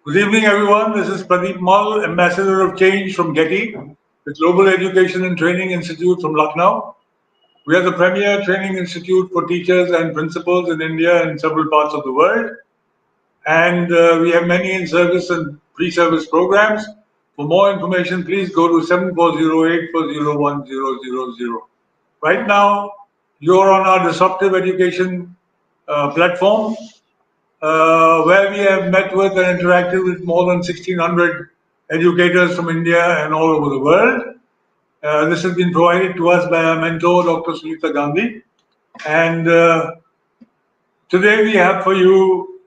Good evening, everyone. This is Pradeep, Ambassador of Change from GETI, the Global Education and Training Institute from Lucknow. We are the premier training institute for teachers and principals in India and several parts of the world. And we have many in-service and pre-service programs. For more information, please go to 7408401000. Right now, you're on our disruptive education platform, where we have met with and interacted with more than 1,600 educators from India and all over the world. This has been provided to us by our mentor, Dr. Sunita Gandhi. And today we have for you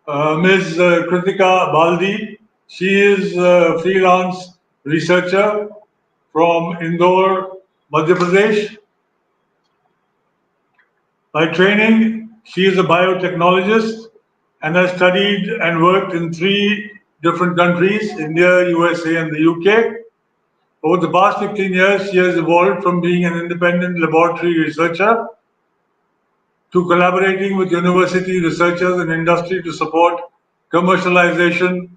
Ms. Kritika Baldi. She is a freelance researcher from Indore, Madhya Pradesh. By training, she is a biotechnologist and has studied and worked in 3 different countries, India, USA, and the UK. Over the past 15 years, she has evolved from being an independent laboratory researcher to collaborating with university researchers and industry to support commercialization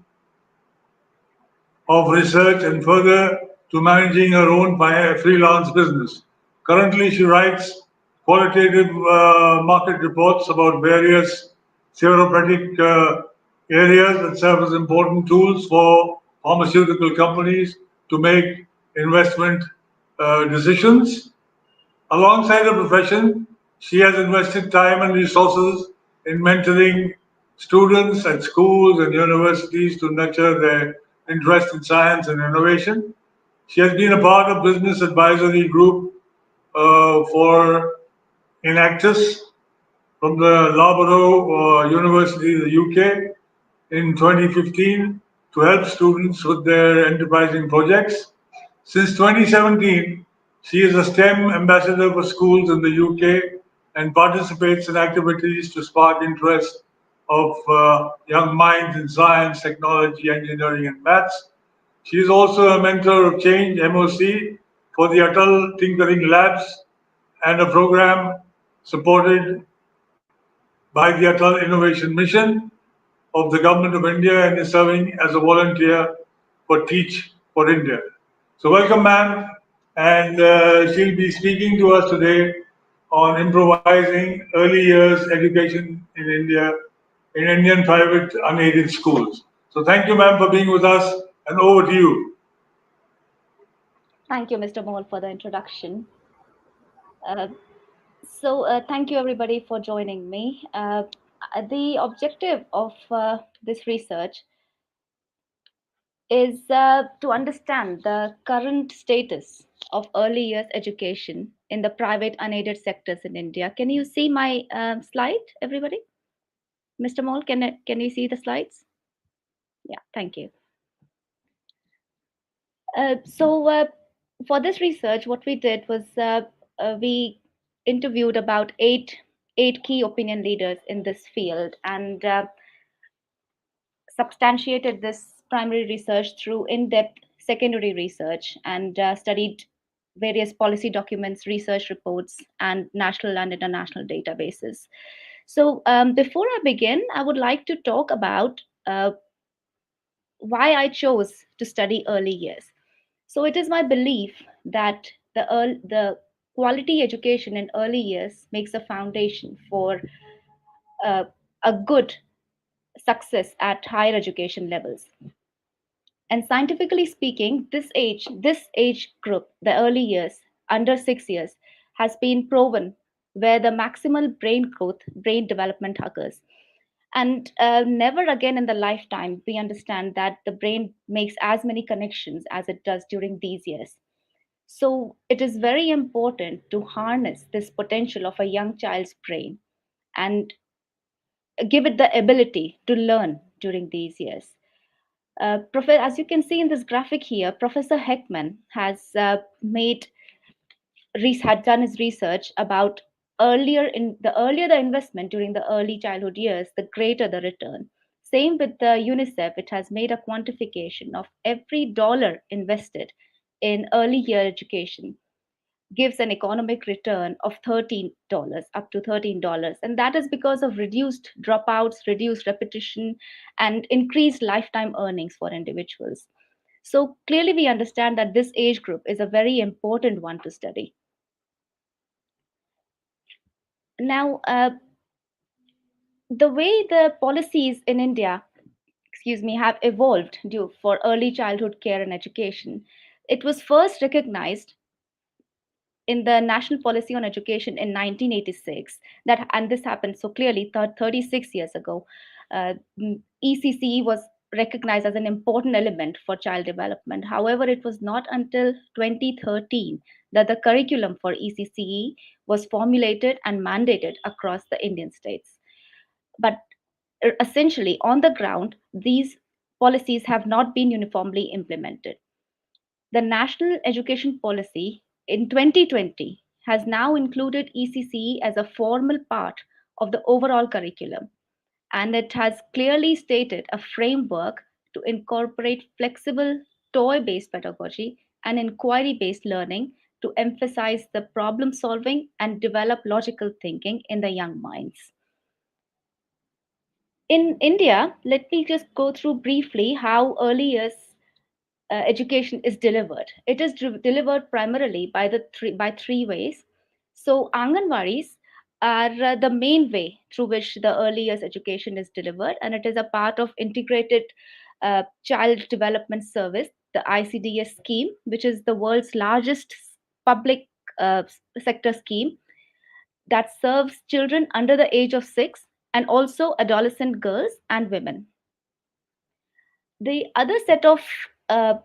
of research and further to managing her own freelance business. Currently, she writes qualitative market reports about various therapeutic areas that serve as important tools for pharmaceutical companies to make investment decisions. Alongside her profession, she has invested time and resources in mentoring students at schools and universities to nurture their interest in science and innovation. She has been a part of business advisory group for Enactus from the Loughborough University in the UK in 2015 to help students with their enterprising projects. Since 2017, she is a STEM ambassador for schools in the UK and participates in activities to spark interest of young minds in science, technology, engineering, and maths. She is also a mentor of Change MOC for the Atal Tinkering Labs and a program supported by the Atal Innovation Mission of the Government of India and is serving as a volunteer for Teach for India. So welcome, ma'am, and she'll be speaking to us today on improvising early years education in India in Indian private unaided schools. So thank you, ma'am, for being with us, and over to you. Thank you, Mr. Mole, for the introduction. Thank you everybody for joining me. The objective of this research is to understand the current status of early years education in the private unaided sectors in India. Can you see my slide, everybody? Mr. Mole, can you see the slides? Yeah, thank you. For this research, what we did was we interviewed about eight key opinion leaders in this field and substantiated this primary research through in-depth secondary research and studied various policy documents, research reports, and national and international databases. So before I begin, I would like to talk about why I chose to study early years. So it is my belief that the quality education in early years makes a foundation for uh, a good success at higher education levels. And scientifically speaking, this age group, the early years, under 6 years, has been proven where the maximal brain growth, brain development occurs. And never again in the lifetime we understand that the brain makes as many connections as it does during these years. So it is very important to harness this potential of a young child's brain and give it the ability to learn during these years. As you can see in this graphic here, Professor Heckman has had done his research about the earlier the investment during the early childhood years, the greater the return. Same with the UNICEF, it has made a quantification of every dollar invested in early year education. gives an economic return of $13, up to $13. And that is because of reduced dropouts, reduced repetition, and increased lifetime earnings for individuals. So clearly, we understand that this age group is a very important one to study. Now, the way the policies in India, have evolved due for early childhood care and education, it was first recognized in the National Policy on Education in 1986. That and this happened so clearly 36 years ago. ECCE was recognized as an important element for child development. However, it was not until 2013 that the curriculum for ECCE was formulated and mandated across the Indian states. But essentially, on the ground, these policies have not been uniformly implemented. The National Education Policy in 2020 has now included ECCE as a formal part of the overall curriculum, and it has clearly stated a framework to incorporate flexible toy based pedagogy and inquiry based learning to emphasize the problem solving and develop logical thinking in the young minds. In India, let me just go through briefly how early years education is delivered. It is delivered primarily by three ways. So Anganwadis are the main way through which the early years education is delivered, and it is a part of integrated child development service, the ICDS scheme, which is the world's largest public sector scheme that serves children under the age of 6 and also adolescent girls and women. The other set of uh,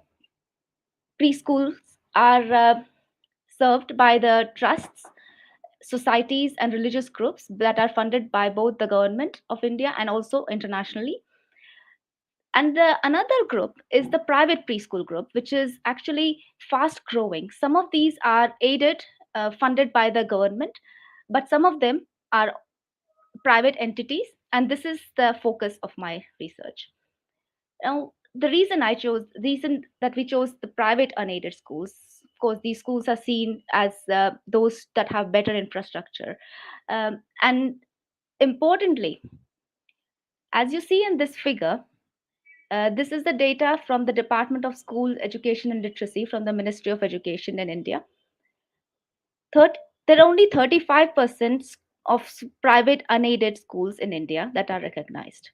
preschools are served by the trusts, societies, and religious groups that are funded by both the government of India and also internationally. And another group is the private preschool group, which is actually fast growing. Some of these are aided, funded by the government, but some of them are private entities, and this is the focus of my research. Now, reason that we chose the private unaided schools, of course, these schools are seen as those that have better infrastructure. And importantly, as you see in this figure, this is the data from the Department of School Education and Literacy from the Ministry of Education in India. Third, there are only 35% of private unaided schools in India that are recognized.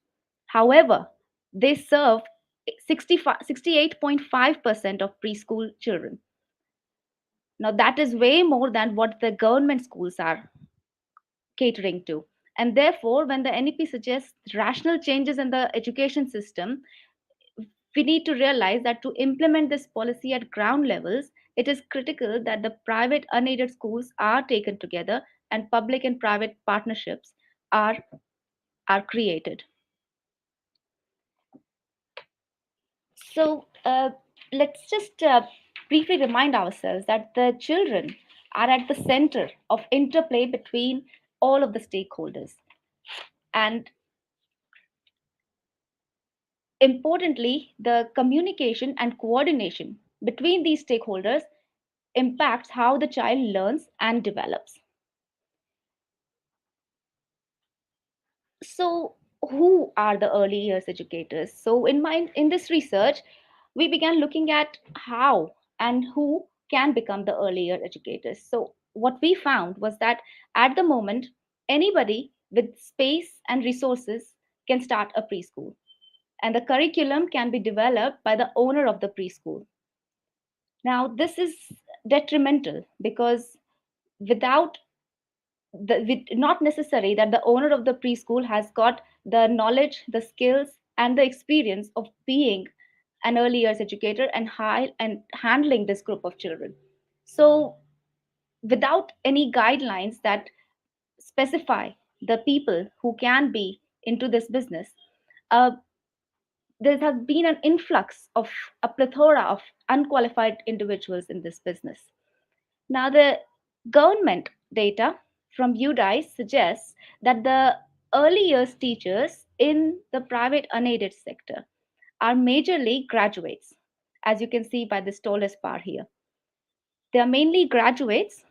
However, they serve 68.5% of preschool children. Now, that is way more than what the government schools are catering to. And therefore, when the NEP suggests rational changes in the education system, we need to realize that to implement this policy at ground levels, it is critical that the private unaided schools are taken together and public and private partnerships are, are created. So let's just briefly remind ourselves that the children are at the center of interplay between all of the stakeholders. And importantly, the communication and coordination between these stakeholders impacts how the child learns and develops. So, who are the early years educators? So, in this research, we began looking at how and who can become the early year educators. So, what we found was that at the moment, anybody with space and resources can start a preschool, and the curriculum can be developed by the owner of the preschool. Now, this is detrimental because without not necessary that the owner of the preschool has got the knowledge, the skills, and the experience of being an early years educator and handling this group of children. So, without any guidelines that specify the people who can be into this business, uh, there has been an influx of a plethora of unqualified individuals in this business. Now, the government data from UDI suggests that the early years teachers in the private unaided sector are majorly graduates, as you can see by this tallest bar here. They are mainly graduates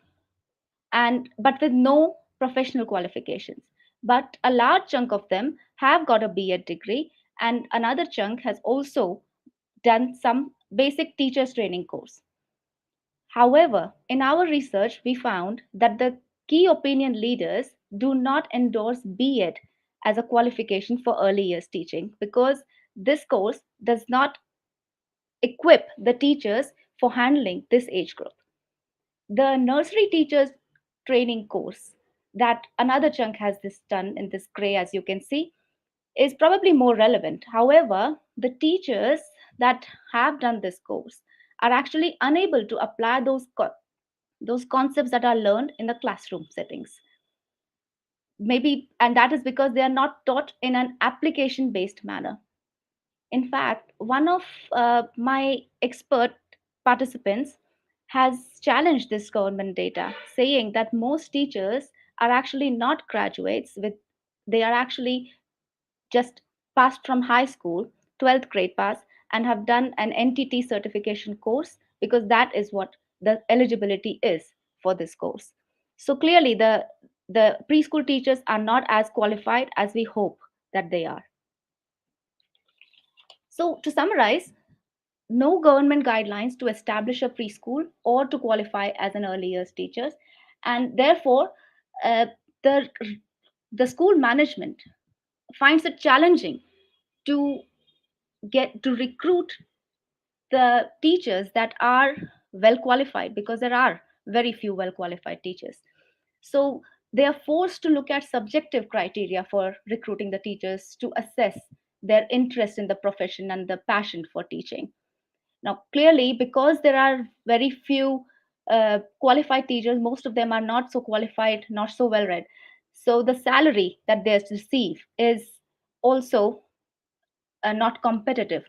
and but with no professional qualifications. But a large chunk of them have got a B.Ed degree, and another chunk has also done some basic teachers training course. However, in our research, we found that the key opinion leaders do not endorse B.Ed as a qualification for early years teaching because this course does not equip the teachers for handling this age group. The nursery teachers training course that another chunk has this done in this gray, as you can see, is probably more relevant. However, the teachers that have done this course are actually unable to apply those concepts that are learned in the classroom settings. Maybe, and that is because they are not taught in an application based manner. In fact, one of my expert participants has challenged this government data, saying that most teachers are actually not graduates with, they are actually just passed from high school, 12th grade pass, and have done an NTT certification course because that is what the eligibility is for this course. So clearly, the preschool teachers are not as qualified as we hope that they are. So, to summarize, no government guidelines to establish a preschool or to qualify as an early years teachers, and therefore, uh, the the school management finds it challenging to get to recruit the teachers that are well qualified because there are very few well qualified teachers. So they are forced to look at subjective criteria for recruiting the teachers to assess their interest in the profession and the passion for teaching. Now, clearly, because there are very few qualified teachers, most of them are not so qualified, not so well read. So the salary that they receive is also not competitive.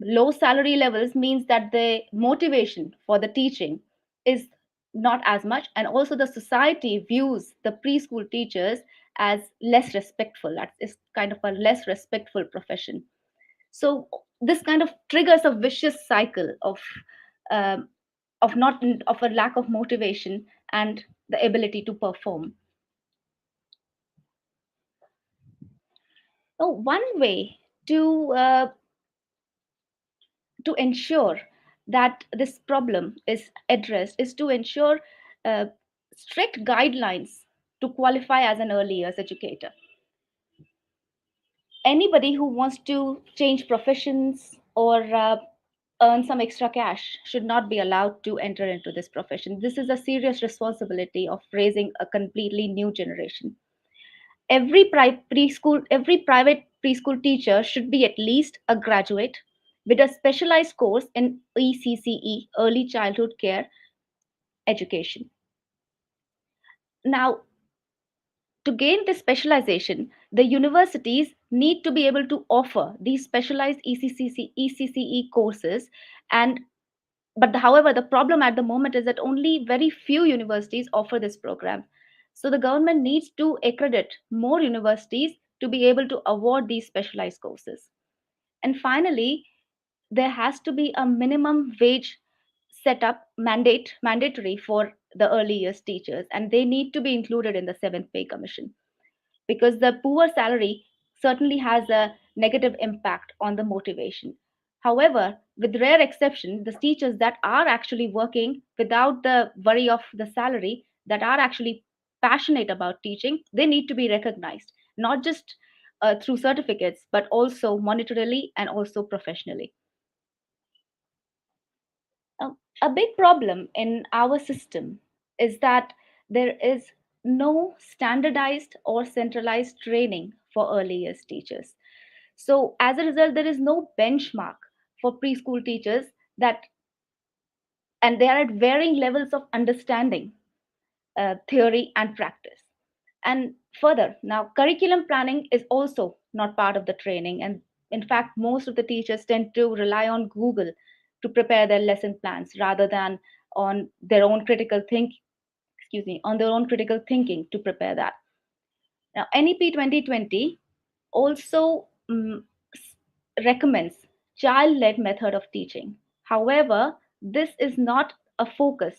Low salary levels means that the motivation for the teaching is not as much, and also the society views the preschool teachers as less respectful. That is kind of a less respectful profession. So this kind of triggers a vicious cycle um, of not of a lack of motivation and the ability to perform. So one way to to ensure that this problem is addressed is to ensure uh, strict guidelines to qualify as an early years educator. Anybody who wants to change professions or earn some extra cash should not be allowed to enter into this profession. This is a serious responsibility of raising a completely new generation. Every private preschool teacher should be at least a graduate with a specialized course in ECCE, early childhood care education. Now, to gain this specialization, the universities need to be able to offer these specialized ECCE courses. And however, the problem at the moment is that only very few universities offer this program. So the government needs to accredit more universities to be able to award these specialized courses. And finally, there has to be a minimum wage set up mandatory for the early years teachers, and they need to be included in the seventh pay commission because the poor salary certainly has a negative impact on the motivation. However, with rare exception, the teachers that are actually working without the worry of the salary, that are actually passionate about teaching, they need to be recognized, not just through certificates, but also monetarily and also professionally. A big problem in our system is that there is no standardized or centralized training for early years teachers. So, as a result, there is no benchmark for preschool teachers that, and they are at varying levels of understanding theory and practice. And further, now curriculum planning is also not part of the training. And in fact, most of the teachers tend to rely on Google to prepare their lesson plans rather than on their own critical think excuse me on their own critical thinking to prepare that. Now, NEP 2020 also recommends child-led method of teaching. However, this is not a focus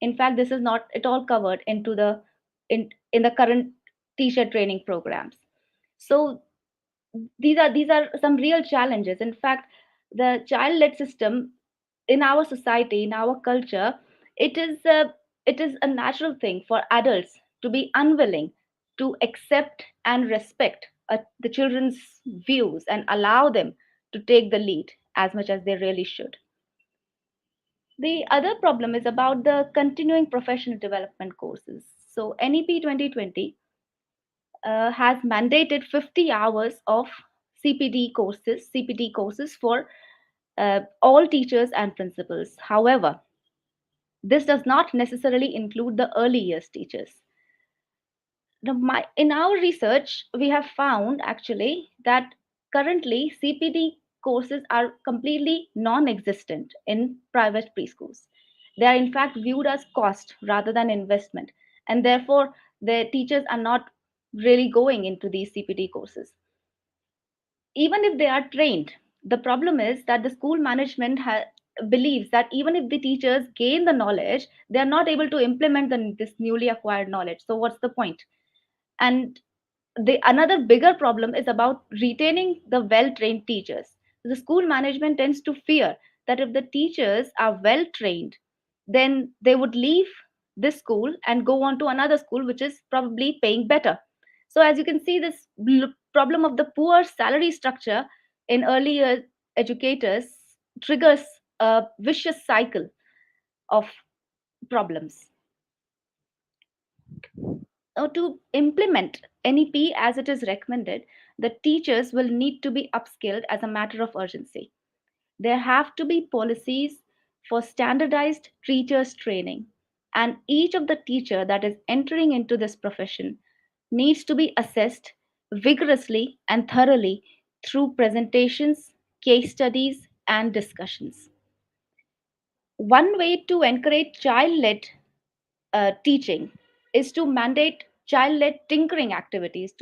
In fact, this is not at all covered into the in the current teacher training programs. So these are some real challenges. In fact, the child led system in our society, in our culture, it is a natural thing for adults to be unwilling to accept and respect the children's views and allow them to take the lead as much as they really should. The other problem is about the continuing professional development courses. So NEP 2020 has mandated 50 hours of CPD courses for all teachers and principals. However, this does not necessarily include the early years teachers. In our research, we have found actually that currently CPD courses are completely non existent in private preschools. They are, in fact, viewed as cost rather than investment, and therefore, the teachers are not really going into these CPD courses. Even if they are trained, the problem is that the school management believes that even if the teachers gain the knowledge, they are not able to implement this newly acquired knowledge. So, what's the point? And the another bigger problem is about retaining the well trained teachers. The school management tends to fear that if the teachers are well trained, then they would leave this school and go on to another school which is probably paying better. So as you can see, this problem of the poor salary structure in early year educators triggers a vicious cycle of problems. Now, to implement NEP as it is recommended, the teachers will need to be upskilled as a matter of urgency. There have to be policies for standardized teachers training, and each of the teacher that is entering into this profession needs to be assessed vigorously and thoroughly through presentations, case studies, and discussions. One way to encourage child led teaching is to mandate child-led tinkering activities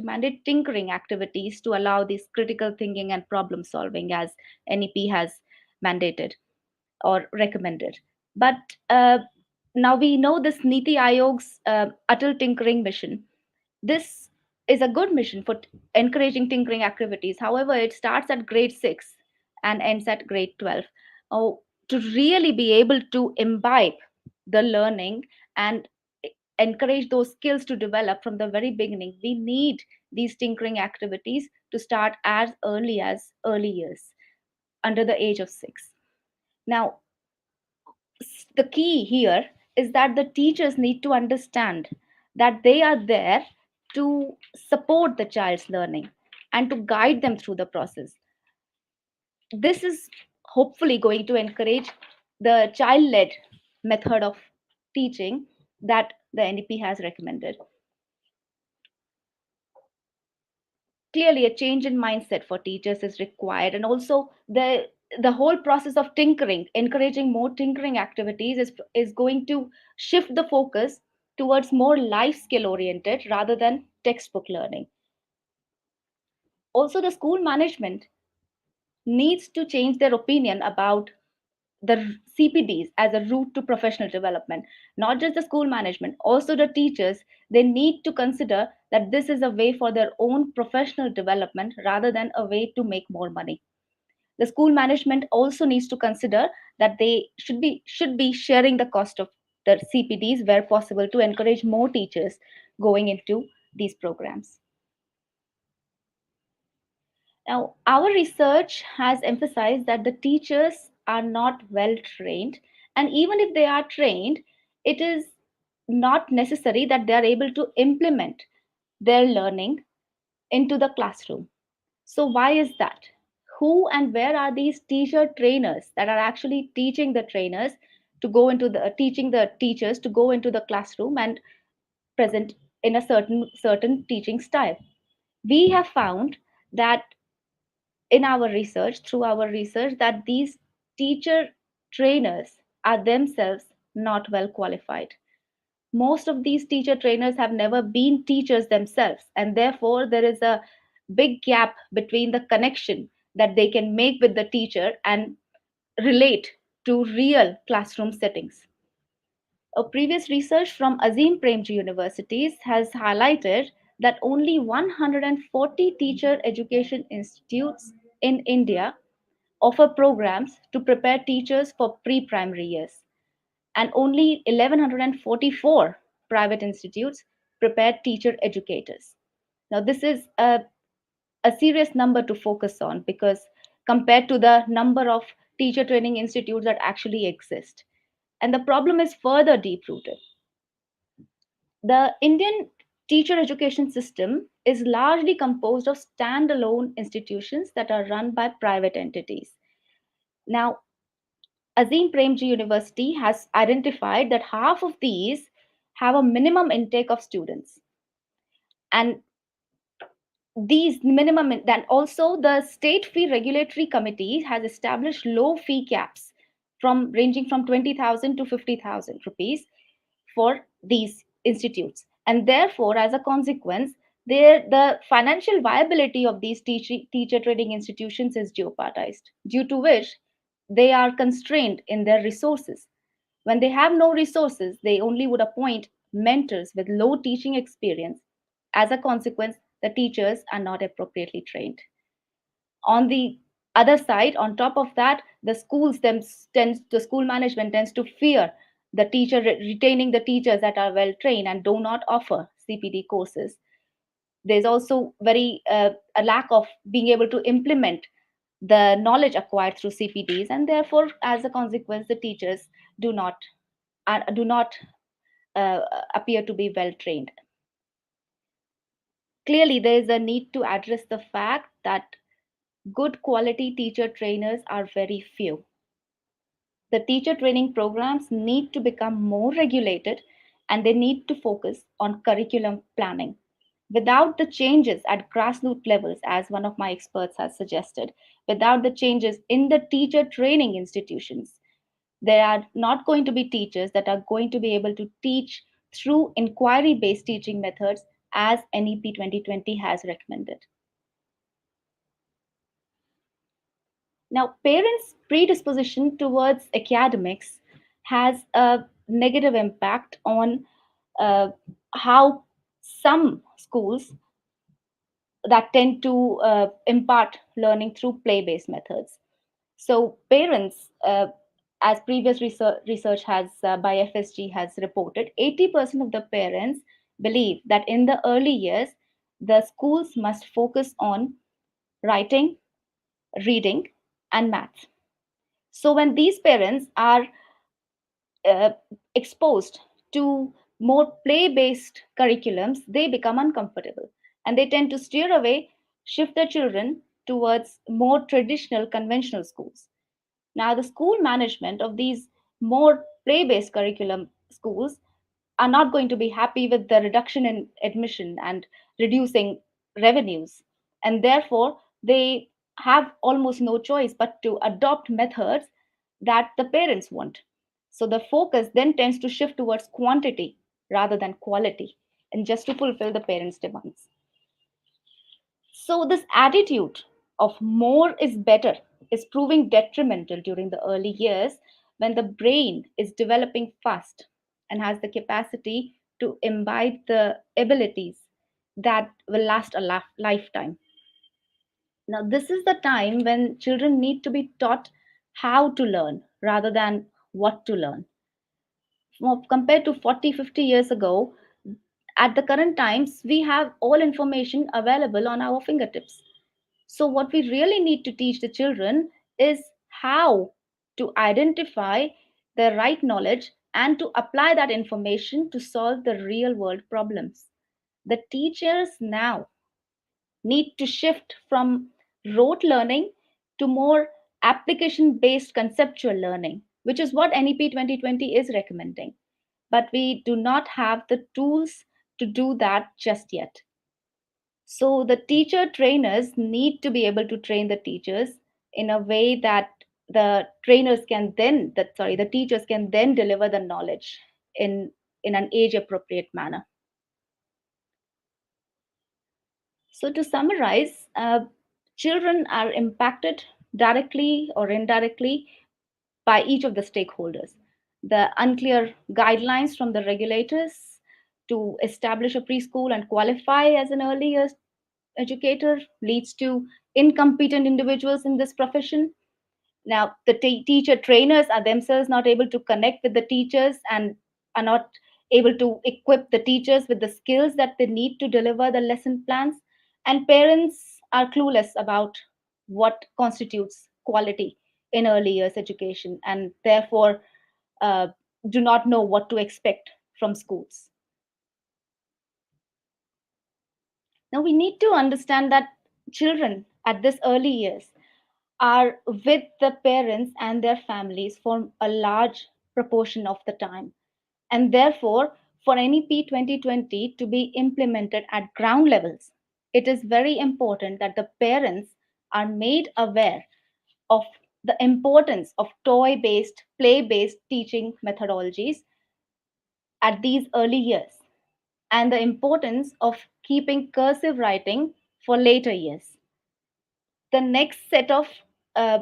to allow this critical thinking and problem solving as NEP has mandated or recommended. But now we know this Niti Ayog's Atal Tinkering Mission. This is a good mission for encouraging tinkering activities. However, it starts at grade 6 and ends at grade 12. Oh, to really be able to imbibe the learning and encourage those skills to develop from the very beginning, we need these tinkering activities to start as early as early years, under the age of 6. Now, the key here is that the teachers need to understand that they are there to support the child's learning and to guide them through the process. This is hopefully going to encourage the child led method of teaching that the NEP has recommended. Clearly, a change in mindset for teachers is required, and also the whole process of tinkering, encouraging more tinkering activities, is going to shift the focus towards more life skill oriented rather than textbook learning. Also, the school management needs to change their opinion about the CPDs as a route to professional development. Not just the school management, also the teachers, they need to consider that this is a way for their own professional development rather than a way to make more money. The school management also needs to consider that they should be sharing the cost of the CPDs where possible to encourage more teachers going into these programs. Now, our research has emphasized that the teachers are not well trained, and even if they are trained, it is not necessary that they are able to implement their learning into the classroom. So, why is that? Who and where are these teacher trainers that are actually teaching the trainers to go into the teaching the teachers to go into the classroom and present in a certain teaching style? We have found that through our research, that these teacher trainers are themselves not well qualified. Most of these teacher trainers have never been teachers themselves, and therefore there is a big gap between the connection that they can make with the teacher and relate to real classroom settings. A previous research from Azim Premji universities has highlighted that only 140 teacher education institutes in India offer programs to prepare teachers for pre-primary years, and only 1144 private institutes prepare teacher educators. Now, this is a serious number to focus on because compared to the number of teacher training institutes that actually exist. And the problem is further deep rooted. The Indian teacher education system is largely composed of standalone institutions that are run by private entities. Now, Azim Premji University has identified that half of these have a minimum intake of students. And these minimum, then also the state fee regulatory committee has established low fee caps from ranging from 20,000 to 50,000 rupees for these institutes, and therefore as a consequence the financial viability of these teacher training institutions is jeopardized, due to which they are constrained in their resources. When they have no resources, they only would appoint mentors with low teaching experience. As a consequence, the teachers are not appropriately trained. On the other side, on top of that, the school management tends to fear the retaining the teachers that are well trained and do not offer CPD courses. There's also a lack of being able to implement the knowledge acquired through CPDs, and therefore, as a consequence, the teachers do not do not appear to be well trained. Clearly, there is a need to address the fact that good quality teacher trainers are very few. The teacher training programs need to become more regulated, and they need to focus on curriculum planning. Without the changes at grassroots levels, as one of my experts has suggested, without the changes in the teacher training institutions, there are not going to be teachers that are going to be able to teach through inquiry based teaching methods as NEP 2020 has recommended. Now, parents' predisposition towards academics has a negative impact on uh, how some schools that tend to impart learning through play based methods. So, parents, as previous research has by FSG has reported, 80% of the parents believe that in the early years, the schools must focus on writing, reading, and math. So when these parents are uh, exposed to more play based curriculums, they become uncomfortable and they tend to steer away, shift their children towards more traditional conventional schools. Now, the school management of these more play based curriculum schools are not going to be happy with the reduction in admission and reducing revenues. And therefore, they have almost no choice but to adopt methods that the parents want. So the focus then tends to shift towards quantity rather than quality, and just to fulfill the parents' demands. So, this attitude of more is better is proving detrimental during the early years when the brain is developing fast and has the capacity to imbibe the abilities that will last a lifetime. Now, this is the time when children need to be taught how to learn rather than what to learn. Compared to 40, 50 years ago, at the current times, we have all information available on our fingertips. So, what we really need to teach the children is how to identify the right knowledge and to apply that information to solve the real world problems. The teachers now need to shift from rote learning to more application based conceptual learning, which is what NEP 2020 is recommending. But we do not have the tools to do that just yet. So the teacher trainers need to be able to train the teachers in a way that the teachers can then deliver the knowledge in an age appropriate manner. So to summarize, children are impacted directly or indirectly by each of the stakeholders. The unclear guidelines from the regulators to establish a preschool and qualify as an early years educator leads to incompetent individuals in this profession. Now, the teacher trainers are themselves not able to connect with the teachers and are not able to equip the teachers with the skills that they need to deliver the lesson plans. And parents are clueless about what constitutes quality in early years education and therefore uh, do not know what to expect from schools. Now, we need to understand that children at this early years are with the parents and their families for a large proportion of the time. And therefore, for NEP 2020 to be implemented at ground levels, it is very important that the parents are made aware of the importance of toy based, play based teaching methodologies at these early years and the importance of keeping cursive writing for later years. The next set of uh,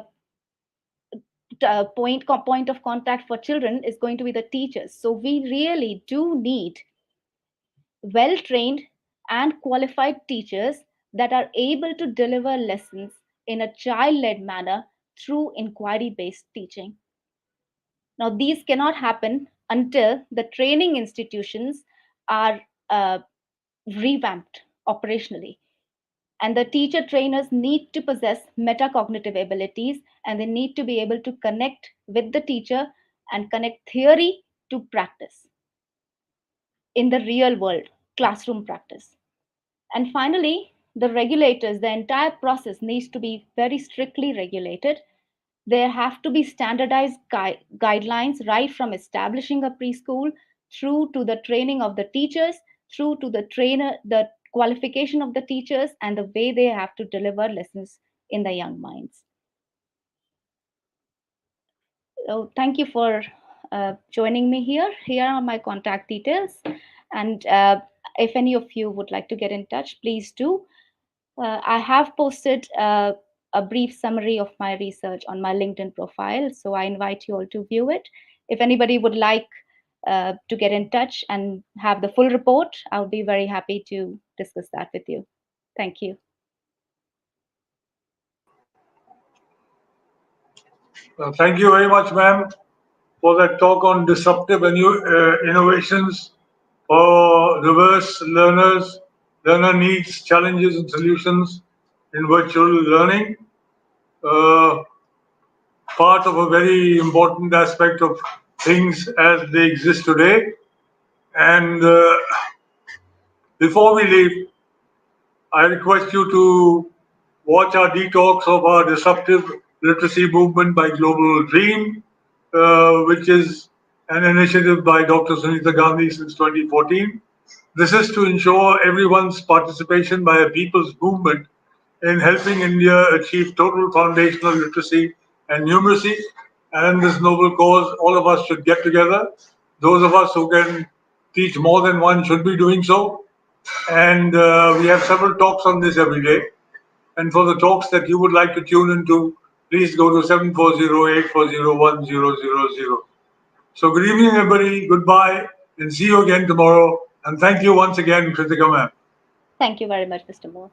point of contact for children is going to be the teachers. So we really do need well trained and qualified teachers that are able to deliver lessons in a child led manner through inquiry based teaching. Now, these cannot happen until the training institutions are revamped operationally. And the teacher trainers need to possess metacognitive abilities and they need to be able to connect with the teacher and connect theory to practice in the real world classroom practice. And finally, the regulators, the entire process needs to be very strictly regulated. There have to be standardized guidelines right from establishing a preschool through to the training of the teachers, through to the qualification of the teachers, and the way they have to deliver lessons in the young minds. So, thank you for joining me here. Here are my contact details. And if any of you would like to get in touch, please do. I have posted a brief summary of my research on my LinkedIn profile, so I invite you all to view it. If anybody would like to get in touch and have the full report, I would be very happy to discuss that with you. Thank you. Thank you very much, ma'am, for that talk on disruptive and new innovations for diverse learners, learner needs, challenges, and solutions in virtual learning. Uh, Part of a very important aspect of things as they exist today. And before we leave, I request you to watch our detox of our disruptive literacy movement by Global Dream, which is an initiative by Dr. Sunita Gandhi since 2014. This is to ensure everyone's participation by a people's movement in helping India achieve total foundational literacy and numeracy. And in this noble cause, all of us should get together. Those of us who can teach more than one should be doing so. And we have several talks on this every day. And for the talks that you would like to tune into, please go to 740-840-1000. So good evening, everybody. Goodbye, and see you again tomorrow. And thank you once again, Kritika ma'am. Thank you very much, Mr. Moore.